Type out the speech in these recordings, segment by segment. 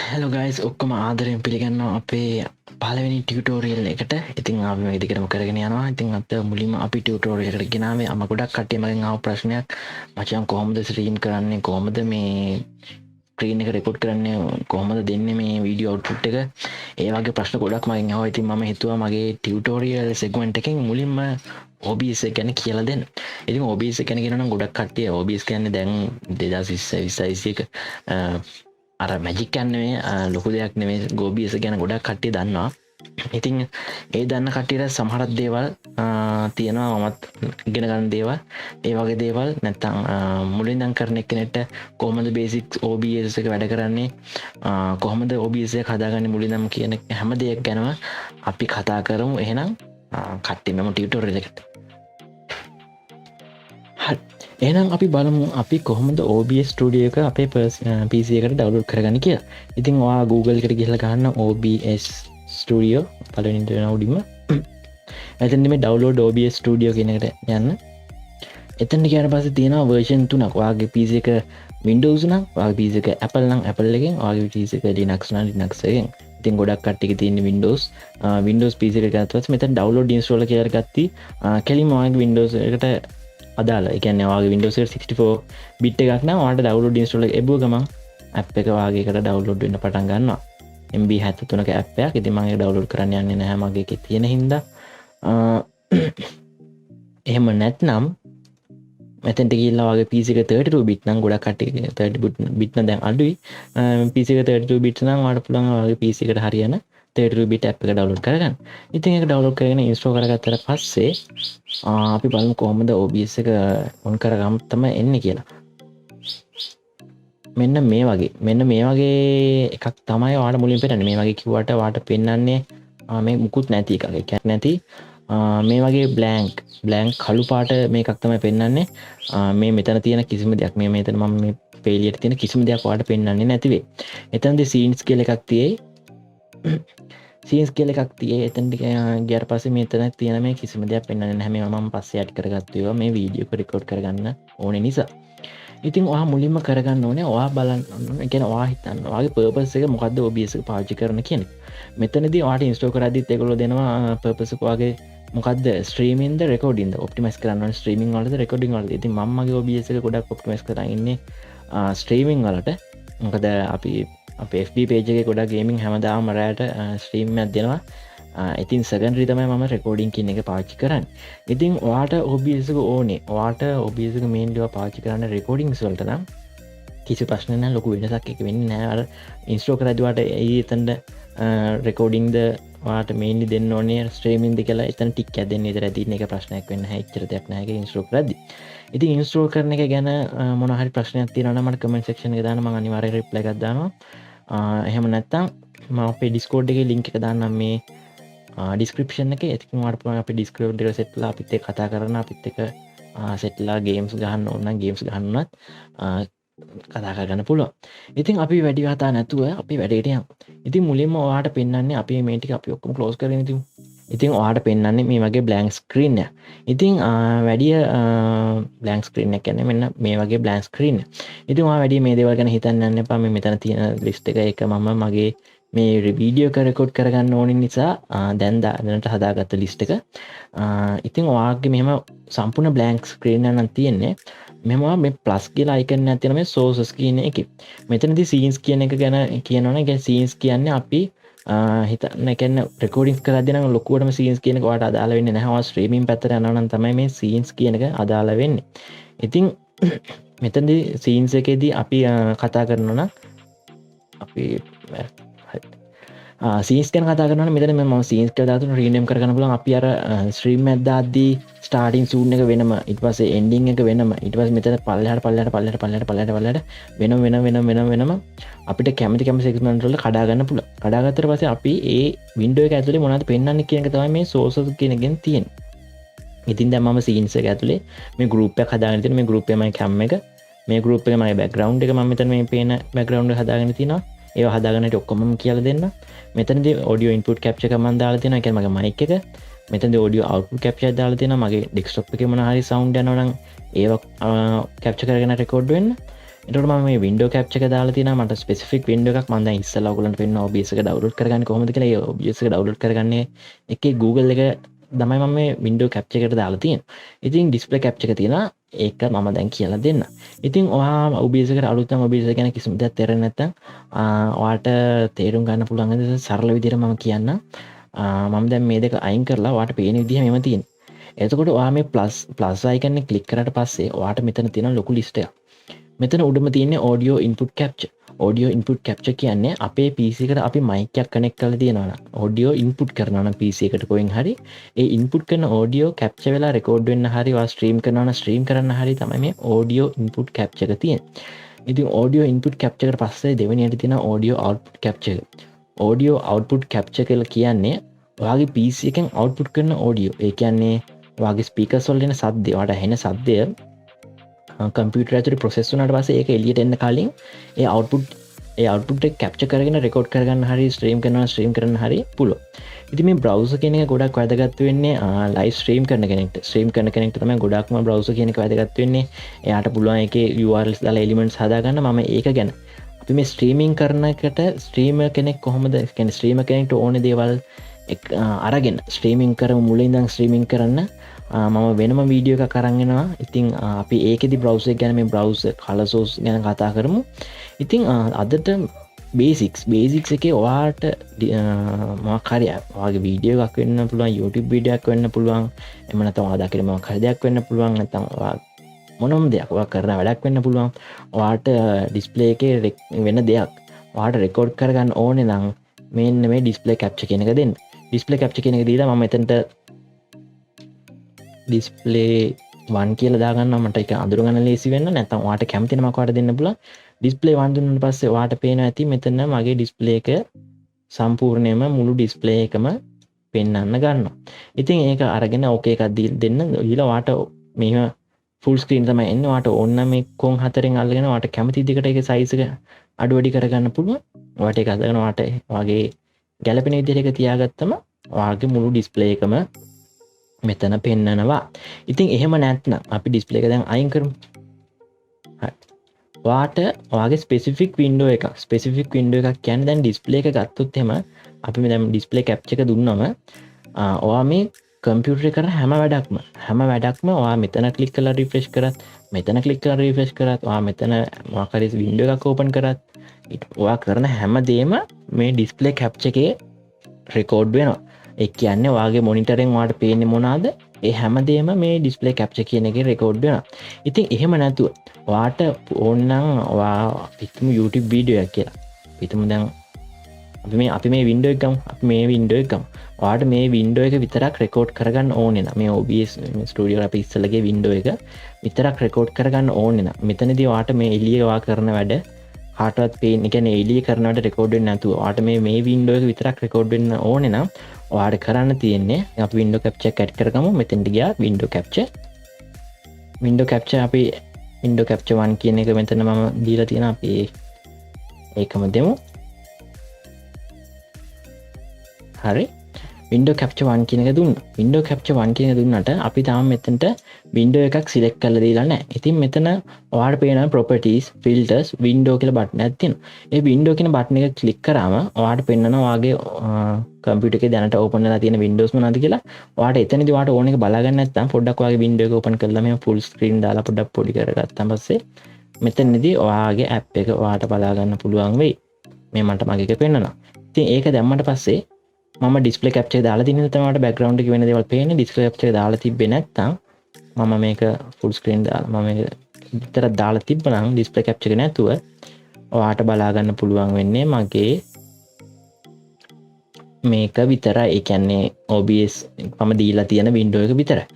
Hello guys ඔක්කොම ආදරයෙන් පිළිගන්නවා අපේ පලවෙනි ටියටෝරියල් එකට. ඉතින් අපි මේ දිගටම කරගෙන යනවා. ඉතින් අද මුලින්ම අපි ටියටෝරියල් එකට ගෙනාවේ අම ගොඩක් කට්ටිය මගෙන් ආව ප්‍රශ්නයක්, මචං කොහොමද ස්ට්‍රීම් කරන්නේ, කොහොමද මේ ස්ක්‍රීන් එක රෙකෝඩ් කරන්නේ, කොහොමද දෙන්නේ මේ වීඩියෝ අවුට්පුට් එක. ඒ වගේ ප්‍රශ්න ගොඩක් මගෙන් ආවා. ඉතින් මම හිතුවා මගේ ටියටෝරියල් සෙග්මන්ට් එකෙන් මුලින්ම OBS එක ගැන කියලා දෙන්න. ඉතින් OBS එක ගැන කියනවා නම් ගොඩක් කට්ටිය OBS කියන්නේ දැන් 2020 අර මැජික් කන්නේ ලොකු දෙයක් නෙමේ. ගෝබියස ගැන ගොඩක් කට්ටිය දන්නවා. ඉතින් ඒ දන්න කට්ටියට සමහරත් දේවල් තියෙනවා මමත් ඉගෙන ගන්න දේවල්. ඒ වගේ දේවල් නැත්තම් මුලින්දන් කරන කෙනෙක්ට කොහොමද බේසික්ස් OBS එක වැඩ කරන්නේ, කොහොමද OBS එක හදාගන්නේ මුලින්දම කියන හැම දෙයක් ගැනම අපි කතා කරමු. එහෙනම් කට්ටිය මෙම ටියුටෝරියල් එකට. එහෙනම් අපි බලමු අපි කොහොමද OBS ස්ටුඩියෝ එක අපේ PC එකට ඩවුන්ලෝඩ් කරගන්න කියලා. ඉතින් ඔයා Google එකට ගිහලා ගන්න OBS ස්ටුඩියෝ පළවෙනිට උඩින්ම. එතනදි මේ download OBS ස්ටුඩියෝ කියන එකට යන්න. එතනට ගියාට පස්සේ තියෙනවා version 3ක්. ඔයාගේ PC එක Windows නම්, ඔයාගේ PC එක Apple නම් Apple එකෙන්, ඔයාගේ PC එක Linux නම් Linux එකෙන්. ඉතින් ගොඩක් කට්ටියක තියෙන Windows PC එක ගත්තා පස්සේ මෙතන download installer කියලා ගත්තා. කෙලින්ම ඔයාගේ Windows එකට අදාලා. ඒ කියන්නේ ඔයාගේ Windows 64 bit එකක් නම් ඔයාලට download installer එබුව ගමන් app එක වාගේ එකට download වෙන්න පටන් ගන්නවා. MB 73ක app එකක්. ඉතින් මම ඒක download කරන්න යන්නේ නැහැ මගේ එකේ තියෙන හින්දා. එහෙම නැත්නම් මෙතෙන්ට ගිහිල්ලා ඔයාගේ PC එක 32 bit නම් ගොඩක් කට්ටිය 30 bit නම් දැන් අඩුයි. PC එක 32 bit නම් ඔයාලට පුළුවන් ඔයාගේ PC එකට හරියන 32 bit app එක download කරගන්න. ඉතින් ඒක download කරගෙන install කරගත්තට පස්සේ අපි බලමු කොහොමද OBS එක on කරගන්න තමයි එන්නේ කියලා. මෙන්න මේ වගේ එකක් තමයි ඔයාලට මුලින් පෙන්නන්නේ. මේ වගේ කිව්වට ඔයාලට පෙන්නන්නේ මේ මුකුත් නැති එකක්. ඒ කියන්නේ නැති මේ වගේ බ්ලැන්ක් කළු පාට මේකක් තමයි පෙන්නන්නේ. මේ මෙතන තියෙන කිසිම දෙයක් මෙතන මම මේ පේලියට තියෙන කිසිම දෙයක් ඔයාලට පෙන්නන්නේ නැති වෙයි. එතනදී scenes කියලා එකක් තියෙයි. සීන්ස් කියල එකක් තිය එතැට ගියර පස මෙතන තියෙන මේ කිසිම දෙයක් පෙන්න්න හැම ම පස්සේ අට කරගත්තුව මේ වීඩියෝ රෙකෝඩ් කරගන්න ඕන නිසා. ඉතින් ඔයා මුලින්ම කරගන්න ඕනේ ඔයා බලන්න ගැන වා හිතන්න වගේ පර්පස් එක මොකක්ද OBS පාචි කරන කියන. මෙතනද වාට ඉන්ස්ටෝ කරදි එකොල දෙනවා පර්පසකවාගේ මොකද ස්ත්‍රීමින්ද රෙකෝඩින්ද ඔප්ටිමස් කරන්න ස්ත්‍රීමින් වලද රෙකෝඩින් වලද. ඉතින් මගේ OBS එක ගොඩක් ඔප්ටිමස් කරන්න ස්ත්‍රීමින් වලට. මොකද අපි FB පේජගේ ගොඩ ගේමින් හැමදාම රෑට ස්ට්‍රීම්මයක් දෙනවා. ඉතින් සගන්රි තමයි මම රෙකෝඩින් කියන එක පාච්චි කරන්න. ඉතින් වාට OBSක ඕනේ වාට OBSක මේන්ලිව පාචි කරන්න රෙකෝඩිං සල්ට නම් කිසි ප්‍රශ්නන ලොකු වෙනසක් එක වෙන්න නෑර ඉන්ස්ට්‍රෝ කරදවාට ඒ එතන්ට රෙකෝඩිංද වාට මේන්ලි දෙන්න ඕනේ ස්ට්‍රේමින්ද කියලා එතන ටික් ඇදන්න ඉතර ඇතින එක ප්‍රශ්නයක් වෙන්න හිචරතයක් නෑක ඉන්ස්ට්‍රෝ කරදි. ඉතින් ඉන්ස්ට්‍රෝ කරන එක ගැන මොනහරි ප්‍රශ්නයක් තියනමට කමෙන්ට් සෙක්ෂන් එක දාන මම අනිවාර්යෙන් රිප්ලයි එකක් දානවා. එහෙම නැත්තම් මම අපේ ඩිස්කෝඩ් එකේ ලින්ක් එක දාන්නම් මේ ඩිස්ක්‍රිප්ෂන් එකේ. ඉතින් ඔයාලට පුළුවන් අපේ ඩිස්ක්‍රිප්ෂන් එක සෙට්ලා අපිත් එක්ක කතා කරන්න, අපිත් එක්ක සෙට්ලා ගේම්ස් ගහන්න ඕන නම් ගේම්ස් ගහන්නත් කතා කරගන්න පුළුවන්. ඉතින් අපි වැඩි කතා නැතුව අපි වැඩේට යමු. ඉතින් මුලින්ම ඔයාලට පෙන්වන්නේ අපි මේ ටික අපි ඔක්කොම ක්ලෝස් කරගෙන ඉතින්. ඉතින් ඔයාලට පෙන්වන්නේ මේ වගේ බ්ලැන්ක් ස්ක්‍රීන් එක. ඉතින් වැඩි බ්ලැන්ක් ස්ක්‍රීන් එක කියන්නේ මෙන්න මේ වගේ බ්ලැන්ක් ස්ක්‍රීන් එක. ඉතින් ඔයා වැඩි මේ දේවල් ගැන හිතන්න යන්න එපා. මේ මෙතන තියෙන ලිස්ට් එක මම මගේ මේ වීඩියෝ එක රෙකෝඩ් කරගන්න ඕන නිසා දැන් දැනට හදාගත්ත ලිස්ට් එක. ඉතින් ඔයාගේ මෙහෙම සම්පූර්ණ බ්ලැන්ක් ස්ක්‍රීන් එකක් නම් තියෙන්නේ. මෙම මේ ප්ලස් කියලා අයිකන් එකක් තියෙන මේ සෝසස් කියන එකේ. මෙතනදී සීන්ස් කියන එක ගැන කියනවනේ. ඒ සීන්ස් කියන්නේ අපි හිතන්න කැන්න රෙකෝඩින් කරදින ලොකුවටම සීන්ස් කියනක වාට අදාල වෙන්න නැහැ. ස්ත්‍රීමින් පැතර යනනම් තමයි මේ සීන්ස් කියනක අදාල වෙන්න. ඉතින් මෙතැදි සීන්ස් එකේදී අපි කතා කරනන අපි සීන්ස් කන කතා කරන මෙතන ම සීන්ස් කදාතු රීනම් කරගන්න පුලන් අපි අර ස්ත්‍රීම් ඇදදාදී ස්ටාටින් සූන් එක වෙනම ඉට පස එන්ඩිං එක වෙනම ඉටවස් මෙතන පල්ලට වෙනම අපිට කැමති කැම සෙක්මන්ටල කඩාගන්න පුල කඩාගතර පස අපි ඒ වින්ඩුව ඇතුලේ මොනද පෙන්න්න කියනක තමයි මේ සෝස කෙනගෙන් තියෙන්. ඉතින් දැම සීන්ස ඇතුලේ මේ ගරුප්ප හදාගනති මේ ගරුප්පමයි කැම්ම එක මේ ගරුප් එක මයි බැග්‍රවන්් එක මතන මේ පේන බැග්‍රවන්් හදාගෙන තිනවා. ඒ හදාගනට ඔක්කොම කියල දෙන්න. මෙතනද ෝඩියෝ ඉන්පුට් කැප්ච කමන් දාලා තියෙන එක මගේ මයික් එක. මෙතනද ෝඩියෝ අවුට්පුට් කැප්චර් දාලා තියෙනවා. මගේ ඩෙස්ක්ටොප් එකේ මොන හරි සවුන්ඩ් යනවා නම් ඒව කැප්චර් කරගෙන රෙකෝඩ් වෙන්න. එතකොට මම මේ වින්ඩෝ කැප්චර් එක දාලා තියෙනවා මට ස්පෙસિෆික් වින්ඩෝ එකක් මම දැන් ඉස්සෙල්ලා ඔයගොල්ලන්ට පෙන්නනවා OBS එක ඩවුන්ලෝඩ් කරගන්නේ කොහොමද කියලා. ඒ OBS එක ඩවුන්ලෝඩ් කරගන්නේ එකේ Google එක තමයි මම මේ වින්ඩෝ කැප්චර් එකට දාලා තියෙන්නේ. ඉතින් ඩිස්ප්ලේ කැප්චර් එක තියෙනවා ඒක මම දැන් කියලා දෙන්න. ඉතින් ඔයා OBS එකට අලුත් නම් OBS එක ගැන කිසිම දෙයක් තේරෙන්නේ නැත්නම් ඔයාට තේරුම් ගන්න පුළුවන් විදිහට සරල විදිහට මම කියන්නම්. මම දැන් මේ දෙක අයින් කරලා ඔයාට පේන විදිහ මෙහෙම තියෙනවා. එතකොට ඔයා මේ ප්ලස් අයිකන් එක ක්ලික් කරාට පස්සේ ඔයාට මෙතන තියෙන ලොකු ලිස්ට් එකක්. මෙතන උඩම තියෙන්නේ audio input capture. audio input capture කියන්නේ අපේ PC එකට අපි mic එකක් connect කරලා තියෙනවා නම් audio input කරනවා නම් PC එකට කොහෙන් හරි ඒ input කරන audio capture වෙලා record වෙන්න හරි වා stream කරනවා නම් stream කරන්න හරි තමයි මේ audio input capture එක තියෙන්නේ. ඉතින් audio input capture එකට පස්සේ දෙවෙනියට තියෙන audio output capture එක. audio output capture කියලා කියන්නේ ඔයාගේ PC එකෙන් output කරන audio. ඒ කියන්නේ ඔයාගේ speakers වල එන සද්දය, ඔයාට ඇහෙන සද්දය කම්පියුටර් ඇතුලේ ප්‍රොසෙස් වුණාට පස්සේ ඒක එළියට එන්න කලින් ඒ අවුට්පුට් එක කැප්චර් කරගෙන රෙකෝඩ් කරගන්න හරි ස්ට්‍රීම් කරන්න හරි පුළුවන්. ඉතින් මේ බ්‍රවුසර් කියන එක ගොඩක් වැදගත් වෙන්නේ ලයිව් ස්ට්‍රීම් කරන කෙනෙක්ට. ස්ට්‍රීම් කරන කෙනෙක්ට තමයි ගොඩක්ම බ්‍රවුසර් කියන එක වැදගත් වෙන්නේ. එයාට පුළුවන් ඒකේ URLs දාලා එලිමන්ට්ස් හදාගන්න. මම ඒක ගැන අපි මේ ස්ට්‍රීමින් කරන එකට ස්ට්‍රීමර් කෙනෙක් කොහොමද කියන්නේ ස්ට්‍රීමර් කෙනෙක්ට ඕනේ දේවල් අරගෙන ස්ට්‍රීමින් කරමු මුලින් ඉඳන් ස්ට්‍රීමින් කරන්න මම වෙනම වීඩියෝ එකක් අරන් එනවා. ඉතින් අපි ඒකෙදි බ්‍රවුසර් එක ගැන මේ බ්‍රවුසර් කලර් සෝස් ගැන කතා කරමු. ඉතින් අදට බේසික්ස් එකේ ඔයාට මොකක් හරි ඔයාගේ වීඩියෝ එකක් වෙන්න පුළුවන්, YouTube වීඩියෝ එකක් වෙන්න පුළුවන්, එහෙම නැත්නම් ඔයා දකින මොකක් හරි දෙයක් වෙන්න පුළුවන්, නැත්නම් ඔයා මොනම දෙයක් ඔයා කරන වැඩක් වෙන්න පුළුවන්. ඔයාට ඩිස්ප්ලේ එකේ වෙන දෙයක් ඔයාට රෙකෝඩ් කරගන්න ඕනේ නම් මෙන්න මේ ඩිස්ප්ලේ කැප්චර් කියන එක දෙන්න. ඩිස්ප්ලේ කැප්චර් කියන එක දීලා මම එතනට ඩිස්ප්ලේ 1 කියලා දාගන්න මට ඒක අඳුරගන්න ලේසි වෙන්න. නැත්නම් ඔයාට කැමති නමක් ඔයාට දෙන්න පුළුවන්. ඩිස්ප්ලේ 1 දුන්නාට පස්සේ ඔයාට පේනවා ඇති මෙතන මගේ ඩිස්ප්ලේ එක සම්පූර්ණයෙන්ම මුළු ඩිස්ප්ලේ එකම පෙන්වන්න ගන්නවා. ඉතින් ඒක අරගෙන ඕකේ එකක් දෙන්න. ඊළඟ ඔයාට මේව ෆුල් ස්ක්‍රීන් තමයි එන්නේ. ඔයාට ඕන නම් මේ කොන් හතරෙන් අල්ලගෙන ඔයාට කැමති විදිහකට ඒකේ සයිස් එක අඩු වැඩි කරගන්න පුළුවන්. ඔයාට ඒක හදගෙන ඔයාට ඔයාගේ ගැළපෙන විදිහට ඒක තියාගත්තම ඔයාගේ මුළු ඩිස්ප්ලේ එකම මෙතන පෙන්නනවා. ඉතින් එහෙම නැත්නම් අපි ඩිස්ප්ලේ එක දැන් අයින් කරමු. හරි. ඔයාට ඔයාගේ ස්පෙસિෆික් වින්ඩෝ එකක් කියන්නේ දැන් ඩිස්ප්ලේ එක ගත්තොත් එහෙම අපි මේ දැන් ඩිස්ප්ලේ කැප්චර් එක දුන්නම ඔයා මේ කම්පියුටර් එකේ කරන හැම වැඩක්ම ඔයා මෙතන ක්ලික් කරලා රිෆ්‍රෙෂ් කරත්, මෙතන ක්ලික් කරලා රිෆ්‍රෙෂ් කරත්, ඔයා මෙතන මොකක් හරි වින්ඩෝ එකක් ඕපන් කරත් ඔයා කරන හැම දෙයක්ම මේ ඩිස්ප්ලේ කැප්චර් එකේ රෙකෝඩ් වෙනවා. ඒ කියන්නේ ඔයාගේ මොනිටරෙන් ඔයාට පේන්නේ මොනවාද? ඒ හැමදේම මේ ඩිස්ප්ලේ කැප්චර් කියන එකේ රෙකෝඩ් වෙනවා. ඉතින් එහෙම නැතුව ඔයාට ඕන නම් ඔයා පිටුම YouTube වීඩියෝ එකක් කියලා. පිටුම දැන් අපි මේ වින්ඩෝ එක ගමු. ඔයාට මේ වින්ඩෝ එක විතරක් රෙකෝඩ් කරගන්න ඕනේ නම් මේ OBS ස්ටුඩියෝ අපි ඉස්සලගේ වින්ඩෝ එක විතරක් රෙකෝඩ් කරගන්න ඕනේ නම් මෙතනදී ඔයාට මේ එළියේ ඔයා කරන වැඩ කාටවත් පේන්නේ කියන්නේ එළියේ කරන වැඩ රෙකෝඩ් වෙන්නේ නැතුව ඔයාට මේ වින්ඩෝ එක විතරක් රෙකෝඩ් වෙන්න ඕනේ නම් ඔයාට කරන්න තියෙන්නේ අපි වින්ඩෝ කැප්චර් එක ඇඩ් කරගමු. මෙතෙන්ට ගියා වින්ඩෝ කැප්චර් අපි වින්ඩෝ කැප්චර් 1 කියන එක මෙතන මම දීලා තියෙනවා. අපි ඒකම දෙමු. හරි. වින්ඩෝ කැප්චර් 1 කියන එක දුන්නා. වින්ඩෝ කැප්චර් 1 කියන එක දුන්නාට අපි තාම මෙතනට වින්ඩෝ එකක් සිලෙක්ට් කරලා දීලා නැහැ. ඉතින් මෙතන ඔයාලට පේනවා properties, filters, window කියලා බටන් එකක් තියෙනවා. ඒ window කියන බටන් එක ක්ලික් කරාම ඔයාලට පෙන්නනවා ඔයාගේ කම්පියුටර් එකේ දැනට ඕපන් වෙලා තියෙන windows මොනවද කියලා. ඔයාලට එතනදී ඔයාලට ඕන එක බලා ගන්න නැත්නම් පොඩ්ඩක් ඔයාගේ window එක ඕපන් කරලා මේ full screen දාලා පොඩ්ඩක් පොඩි කරගත්තාන් පස්සේ මෙතනදී ඔයාගේ app එක ඔයාලට බලා ගන්න පුළුවන් වෙයි. මේ මගේ එක පෙන්නනවා. ඉතින් ඒක දැම්මට පස්සේ මම ඩිස්ප්ලේ කැප්චර් දාලා තියෙන තමයි බෑග්ග්‍රවුන්ඩ් එකේ වෙන දේවල් පේන්නේ. ඩිස්ප්ලේ කැප්චර් දාලා තිබ්බේ නැත්නම් මම මේක ෆුල් ස්ක්‍රීන් දාලා මම මේක විතර දාලා තිබ්බනම් ඩිස්ප්ලේ කැප්චර් එක නැතුව ඔයාට බලා ගන්න පුළුවන් වෙන්නේ මගේ මේක විතරයි. ඒ කියන්නේ OBS මම දීලා තියෙන වින්ඩෝ එක විතරයි.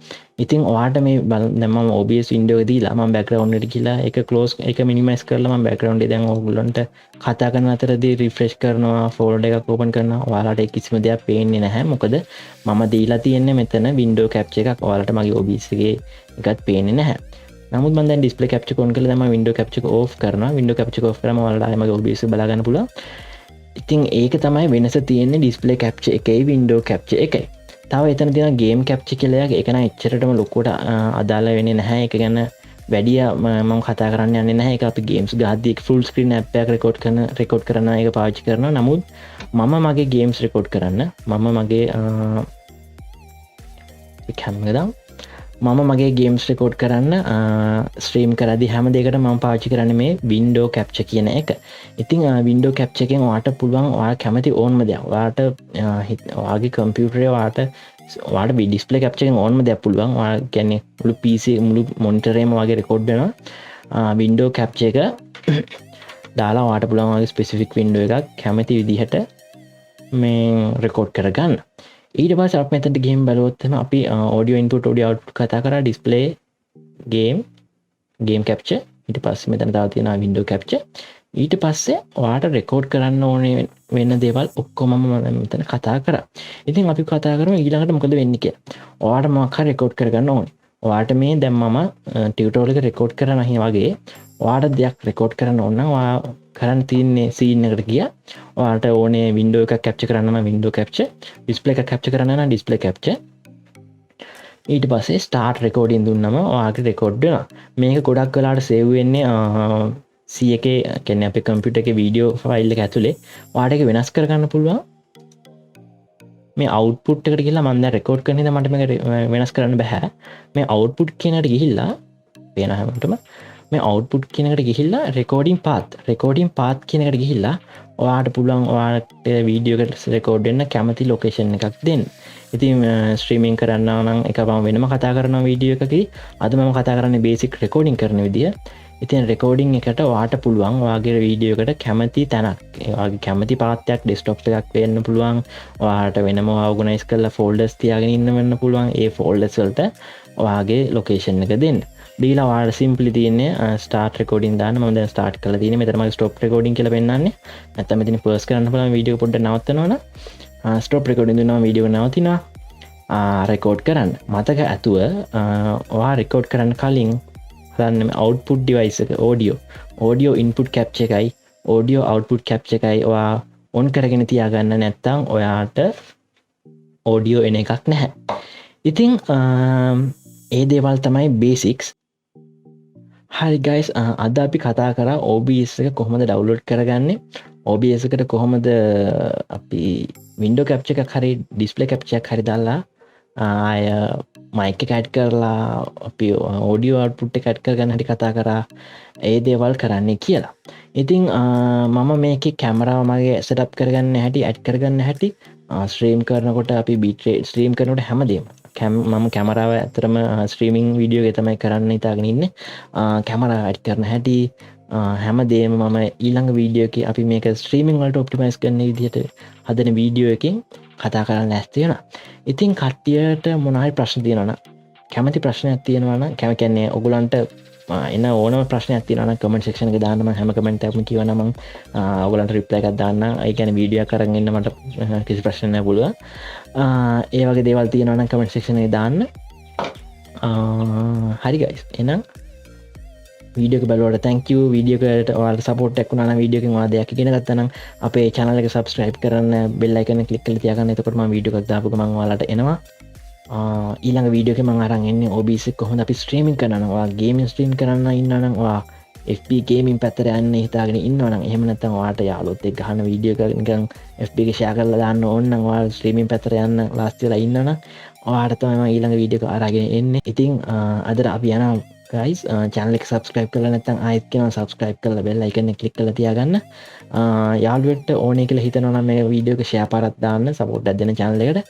ඉතින් ඔයාට මේ දැන් මම OBS වින්ඩෝ එක දීලා මම බෑග්ග්‍රවුන්ඩ් එකට ගිහලා ඒක ක්ලෝස් ඒක මිනිමයිස් කරලා මම බෑග්ග්‍රවුන්ඩ් එක දැන් ඕගොල්ලන්ට කතා කරන අතරදී රිෆ්‍රෙෂ් කරනවා, ෆෝල්ඩර් එකක් ඕපන් කරනවා. ඔයාලට කිසිම දෙයක් පේන්නේ නැහැ. මොකද මම දීලා තියෙන්නේ මෙතන වින්ඩෝ කැප්චර් එකක්. ඔයාලට මගේ OBS එකේ එකක් පේන්නේ නැහැ. නමුත් මම දැන් ඩිස්ප්ලේ කැප්චර් එක ඔන් කරලා දැන් මම වින්ඩෝ කැප්චර් එක ඕෆ් කරනවා. වින්ඩෝ කැප්චර් එක ඕෆ් කරාම ඔයාලට ආයෙ මගේ OBS එක බලා ගන්න පුළුවන්. ඉතින් ඒක තමයි වෙනස තියෙන්නේ ඩිස්ප්ලේ කැප්චර් එකයි වින්ඩෝ කැප්චර් එකයි. තව එතන තියෙන ගේම් කැප්චර් කියලා එකක්. ඒක නම් එච්චරටම ලොකුවට අදාළ වෙන්නේ නැහැ. ඒක ගැන වැඩිය මම කතා කරන්න යන්නේ නැහැ. ඒක අපි ගේම්ස් ගහද්දී ෆුල් ස්ක්‍රීන් ඇප් එකක් රෙකෝඩ් කරන එක පාවිච්චි කරනවා. නමුත් මම මගේ ගේම්ස් රෙකෝඩ් කරන්න මගේ ගේම්ස් රෙකෝඩ් කරන්න ස්ත්‍රීම් කරදි හැම දෙකට ම පාචි කරන්න මේ වින්ඩෝ කැප්ච කියන එක. ඉතින් වින්ඩෝ කැප්ච එකෙන් වාට පුළුවන් වා කැමති ඕන්ම දෙයක් වාට වාගේ කම්පියුටරේ වාට ඩිස්පලේ කැප්චෙන් ඕන්ම දෙයක් පුළුවන් ගැන මුළු පිසි මුළු මොනිටරේම වගේ රෙකෝඩ් වෙනවා වින්ඩෝ කැප්ච එක දාලා වාට පුළුවන්ගේ ස්පෙසිෆික් වින්ඩෝ එකක් කැමති විදිහට මේ රෙකෝඩ් කරගන්න. ඊට පස් අප මෙතට ගේම් බලවොත්තම අපි ෝඩියෝ ඉන්පුට් ෝඩිය අවට් කතා කර ඩිස්පලේ ගේම් කැප්ච ඊට පස්ස මෙතන තාවතියෙන වින්ඩෝ කැප්ච ඊට පස්සේ වාට රෙකෝඩ් කරන්න ඕනේ වෙන්න දේවල් ඔක්කොම මෙතන කතා කර. ඉතින් අපි කතා කරම ඊළඟට මොකද වෙන්න කිය වාට මක්හ රෙකෝඩ් කරගන්න ඕනේ වාට මේ දැම්මම ටියටෝලික රෙකෝඩ් කරන හි වගේ වාට දෙයක් රෙකෝඩ් කරන්න ඔන්න කරන්න තියන්නේ සීනකට කිය වාට ඕනේ වින්ඩෝ එක කැප්ච කරන්නම වින්ඩෝ කැප්ච ඩිස්පලේ එක කැප්ච කරන්න ඩිස්පලේ කැප්ච ඊට පස්සේ ස්ටාර්ට් රෙකෝඩින් දුන්නම වාගේ රෙකෝඩ්න මේක ගොඩක් කලාට සේව්වෙන්නේ එක කැන අප කම්පියුට එක වීඩියෝ ෆයිල්ල එක ඇතුළේ වාටක වෙනස් කරගන්න පුළුවන් මේ අවුපුට් එකට කියලා මන්ද රෙකෝඩ් කරන මටම වෙනස් කරන්න බැහැ මේ අවුපුට් කියනට ගිහිල්ලා පේනහමටම මේ අවුපුට් කියනකට ගිහිල්ලා රෙකෝඩින් පාත් කියනකට ගිහිල්ලා ඔයාට පුළුවන් ඔයාට වීඩියෝකට රෙකෝඩ්න්න කැමති ලොකේෂන් එකක් දෙන්න. ඉතින් ස්ත්‍රීමින් කරන්න නම් එක පම වෙනම කතා කරන වීඩියෝ එකකි අද මම කතා කරන්න බේසික් රෙකෝඩින් කරන විදිිය. ඉතින් රෙකෝඩිං එකට වාට පුළුවන් වගේ වීඩියෝකට කැමති තැනක් ඒගේ කැමති පාත්තයක් ඩෙස්ටොප් එකක් වෙන්න පුළුවන් වාට වෙනම ආගනයිස් කරල ෆෝල්ඩස් තියාගෙන ඉන්න වෙන්න පුළුවන් ඒ ෆෝල්ඩස්වල්ට වාගේ ලොකේෂන් එක දෙන්න දීලා වාට සිම්පලි තියන්නේ ස්ටාර්ට් රෙකෝඩින් දාන්න මම දැන් ස්ටාර්ට් කරලා තියෙන්නේ මෙතන මම ස්ටොප් රෙකෝඩින් කියලා පෙන්නන්නේ නැත්නම් මෙතන පර්ස් කරන්න පුළුවන් වීඩියෝ එක පොඩ්ඩක් නවත්තනවනම් ස්ටොප් රෙකෝඩින් දුන්නාම වීඩියෝ එක නවතිනවා රෙකෝඩ් කරන්න මතක ඇතුව ඔයා රෙකෝඩ් කරන්න කලින් ගන්න අවුට්පුට් ඩිවයිස් එක ඕඩියෝ ඉන්පුට් කැප්ච එකයි ඕඩියෝ අවුට්පුට් කැප්ච එකයි ඔයා ඔන් කරගෙන තියාගන්න නැත්තම් ඔයාට ඕඩියෝ එන එකක් නැහැ. ඉතිං ඒ දේවල් තමයි බේසික්ස්. හරි ගයිස් අද අපි කතා කර OBS එක කොහොමද ඩවුලෝඩ් කරගන්නේ OBS එකට කොහොමද අපි වින්ඩෝ කැප්ච එකක් හරි ඩිස්පලේ කැප්ච එකක් හරි දාලා ආය මයික කැට් කරලා අපි ඕඩියෝ අවුට්පුට් එක කැට් කරගන්න හැටි කතා කරා ඒ දේවල් කරන්නේ කියලා. ඉතින් මම මේක කැමරාව මගේ සෙටප් කරගන්න හැටි ඇඩ් කරගන්න හැටි ස්ට්‍රීම් කරනකොට අපි බිට්‍රේට් ස්ට්‍රීම් කරනකොට හැමදේම මම කැමරාව ඇතරම ස්ට්‍රීමිං වීඩියෝ එක තමයි කරන්න ඉතාගෙන ඉන්න කැමරා ඇඩ් කරන හැටි හැමදේම මම ඊළඟ වීඩියෝ එක අපි මේක ස්ට්‍රීමිං වලට ඔප්ටිමයිස් කරන විදිහට හදන වීඩියෝ එකකින් කතා කරන්න ඇස්තියෙන. ඉතින් කට්ටියට මොනහරි ප්‍රශ්න තියෙනවන කැමති ප්‍රශ්නයක් තියෙනවන කැමකැන්නේ ඔගුලන්ට එන්න ඕනම ප්‍රශ්නයක් තියෙනවන කමෙන්ට් සෙක්ෂන් එක දාන්නම හැම කමෙන්ට් එකක්ම කියවනම ඔයගලන්ට රිප්ලයි එකක් දාන්න. ඒ කියන්නේ වීඩියෝ එකක් අරන් ඉන්න මට කිසි ප්‍රශ්නයක් නැහැ පුළුවන්. ඒ වගේ දේවල් තියෙනවනම් කමෙන්ට් සෙක්ෂන් එකේ දාන්න. හරි ගයිස් එහෙනම් වීඩියෝ එක බලුවට thank you. වීඩියෝ එකට ඔයාලට සපෝට් එකක් වුණා නම් වීඩියෝ එකෙන් ඔයාලා දෙයක් ඉගෙන ගත්තා නම් අපේ channel එක subscribe කරන්න bell icon එක click කරලා තියාගන්න. එතකොට මම වීඩියෝ එකක් දාපු ගමන් ඔයාලට එනවා. ඊළඟ වීඩියෝ එකේ මම අරන් එන්නේ OBS එක කොහොමද අපි ස්ට්‍රීමින් කරනවා නම් ඔයා ගේමින් ස්ට්‍රීම් කරන්න ඉන්නවා නම් ඔයා FB ගේමින් පැත්තට යන්න හිතාගෙන ඉන්නවා නම් එහෙම නැත්නම් ඔයාට යාළුවොත් එක්ක ගහන වීඩියෝ එකක් නිකන් FB එකේ share කරලා දාන්න ඕන නම් ඔයා ස්ට්‍රීමින් පැත්තට යන්න ලාස්ට් වෙලා ඉන්නවා නම් ඔයාට තමයි මම ඊළඟ වීඩියෝ එක අරගෙන එන්නේ. ඉතින් අදට අපි යනවා guys channel එක subscribe කරලා නැත්නම් ආයෙත් කියනවා subscribe කරලා bell icon එක click කරලා තියාගන්න. යාළුවෙක්ට ඕනේ කියලා හිතනවා නම් මේ වීඩියෝ එක share පාරක් දාන්න support එකක් දෙන්න channel එකට.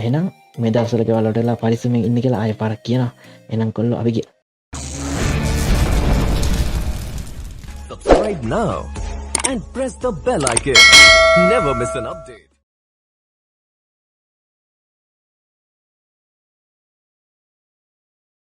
එහෙනම් මේ දවස්වල ගෙවල් වලට පරිස්සමෙන් ඉන්න කියලා ආයෙ පාරක් කියනවා. එහෙනම් කොල්ලෝ අපි ගියා. Subscribe now and press the bell icon. Never miss an update.